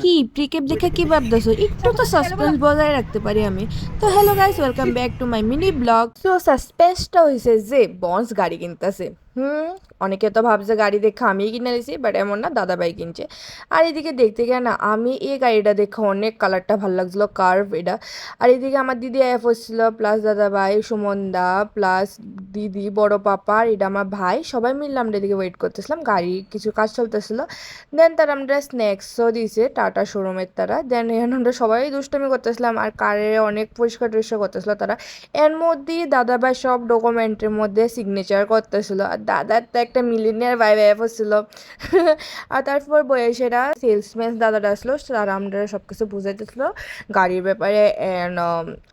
কি প্রিকেপ দেখে কি ভাবতেছো? একটু তো সাসপেন্স বজায় রাখতে পারি আমি। তো hello guys, welcome back to my mini vlog. So সাসপেন্সটা হয়েছে যে বন্স গাড়ি কিনতেছে। অনেকে তো ভাবছে গাড়ি দেখে আমি কিনে নিয়েছি, বাট এমন না, দাদা ভাই কিনছে। আর এদিকে দেখতে গিয়ে না, আমি এই গাড়িটা দেখে অনেক কালারটা ভালো লাগছিলো, কার্ভ এটা। আর এদিকে আমার দিদি এফ হচ্ছিল, প্লাস দাদা ভাই সুমন দা, প্লাস দিদি, বড় পাপা, আর এটা আমার ভাই, সবাই মিললে আমরা এদিকে ওয়েট করতেছিলাম, গাড়ি কিছু কাজ চলতেছিল। দেন তারা আমরা স্ন্যাক্সও দিয়েছে টাটা শোরুমের তারা। দেন এখন আমরা সবাই দুষ্টমি করতেছিলাম, আর কারে অনেক পরিষ্কার টরিষ্কার করতেছিল তারা। এর মধ্যেই দাদাভাই সব ডকুমেন্টের মধ্যে সিগনেচার করতেছিল, আর দাদার তো একটা মিলিনিয়ার ভাই ভাই হচ্ছিল। আর তারপর বয়সেরা সেলসম্যান দাদাটা আসলো, তারা আমরা সব কিছু বুঝাইতেছিল গাড়ির ব্যাপারে অ্যান্ড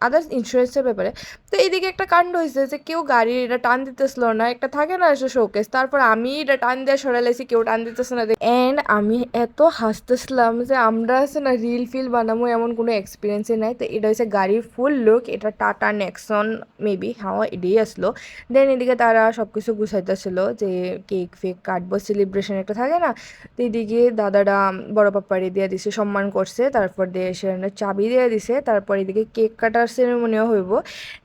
আদার্স ইন্স্যুরেন্সের ব্যাপারে। তো এইদিকে একটা কাণ্ড হয়েছে যে কেউ গাড়ির এটা টান দিতেছিল না, একটা থাকে না এসে শোকেস, তারপর আমি এটা টান দিয়ে সরাইলাইছি, কেউ টান দিতেছে না। অ্যান্ড আমি এত হাসতেছিলাম যে আমরা আছে না রিল ফিল বানাবো এমন কোনো এক্সপিরিয়েন্সই নাই। তো এটা হচ্ছে গাড়ির ফুল লুক, এটা টাটা নেক্সন মেবি, হ্যাঁ এটাই আসলো। দেন এদিকে তারা সব কিছু গুছাইতেছিল যে কেক ফেক কাটবো, সেলিব্রেশন একটা থাকে না। তো এদিকে দাদারা বড় পাপ্পারে দিয়ে দিছে, সম্মান করছে, তারপর দিয়ে সে চাবি দিয়ে দিছে, তারপর এদিকে কেক কাটার সেরেমনিও হইব।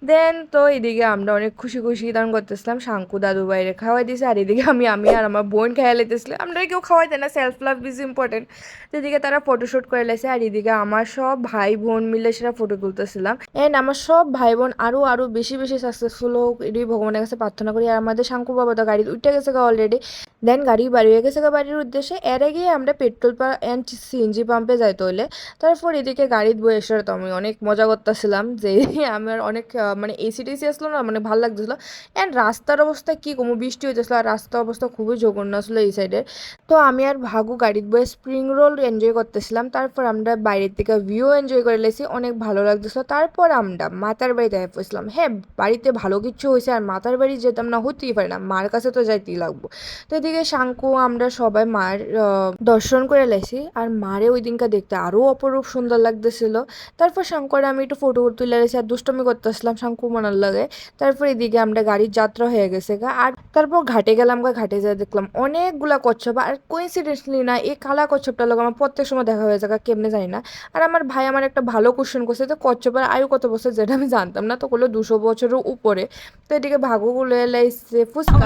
দেন তো এদিকে আমরা অনেক খুশি খুশি দান করতেছিলাম, শাঙ্কু দাদু বাইরে খাওয়াই দিছে, আর এদিকে আমি আমি আর আমার বোন খাইয়া লেতেছিলাম। আমরা কেউ খাওয়াই দেয় না, সেলফ লাভ ইজ ইম্পর্টেন্ট। তো এদিকে তারা ফটোশ্যুট করে লেছে, আর এদিকে আমার সব ভাই বোন মিলে সেটা ফটো তুলতেছিলাম। অ্যান্ড আমার সব ভাই বোন আরও আরও বেশি বেশি সাকসেসফুল হোক, এটাই ভগবানের কাছে প্রার্থনা করি। আর আমাদের শাঙ্কু বাবা তো গাড়ি উঠে গেছে অলরেডি। দেন গাড়ি বাড়িয়ে গেছে বাড়ির উদ্দেশ্যে। এর আগে আমরা পেট্রোল পাম্প অ্যান্ড সিএনজি পাম্পে যাইতে হইলে। তারপর এদিকে গাড়ির বয়সের তো আমি অনেক মজা করতেছিলাম যে আমার অনেক মানে এসি টেসি আসলো না, মানে ভালো লাগতেছিলো। অ্যান্ড রাস্তার অবস্থা কী কমো, বৃষ্টি হইতেছিলো, আর রাস্তার অবস্থা খুবই জঘন্য আসলো এই সাইডে। তো আমি আর ভাগু গাড়ির বয়ে স্প্রিং রোল এনজয় করতেছিলাম। তারপর আমরা বাইরের থেকে ভিউ এনজয় করে লেছি, অনেক ভালো লাগতেছিলো। তারপর আমরা মাতার বাড়িতে পৌঁছলাম। হ্যাঁ, বাড়িতে ভালো কিছু হয়েছে, আর মাতার বাড়ি যেতাম না হতেই পারে না, মার কাছে তো যাইতেই লাগবো। তো এদিকে শাঙ্কু আমরা সবাই মার দর্শন করে লেছি, আর মারে ওই দিনকে দেখতে আরও অপরূপ সুন্দর লাগতেছিল। তারপর শাঙ্কুরে আমি একটু ফটো তুলে রেছি আর দুষ্টমি করতেছিলাম শাঙ্কু মনার লাগে। তারপর এদিকে আমরা গাড়ির যাত্রা হয়ে গেছে গা। আর তারপর ঘাটে গেলাম গা, ঘাটে যেয়ে দেখলাম অনেকগুলা কচ্ছপ। আর কোইন্সিডেন্টলি না, এই কালা কচ্ছপটার লোক আমার প্রত্যেক সময় দেখা হয়ে যায়, কেমনে জানি না। আর আমার ভাই আমার একটা ভালো কোশ্চেন করছে, তো কচ্ছপের আয়ু কত বছর, যেটা আমি জানতাম না, তো বললো 200 বছরের উপরে। তো এদিকে ভাগুগুলো এলাইছে ফুচকা।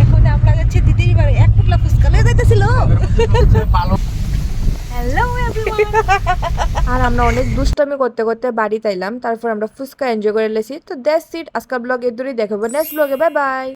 এখন আমরা যাচ্ছি দিদির বাড়ি, এক টুকলা ফুচকা লয়ে যাইতেছিল। Hello everyone. আর আমরা অনেক দুষ্টামি করতে করতে বাড়ি তাইলাম, তারপর আমরা ফুচকা এনজয় করে লেছি। তো দ্যাটস ইট, আজকের ব্লগ এর দূরেই দেখাবো নেক্সট ব্লগে। Bye bye.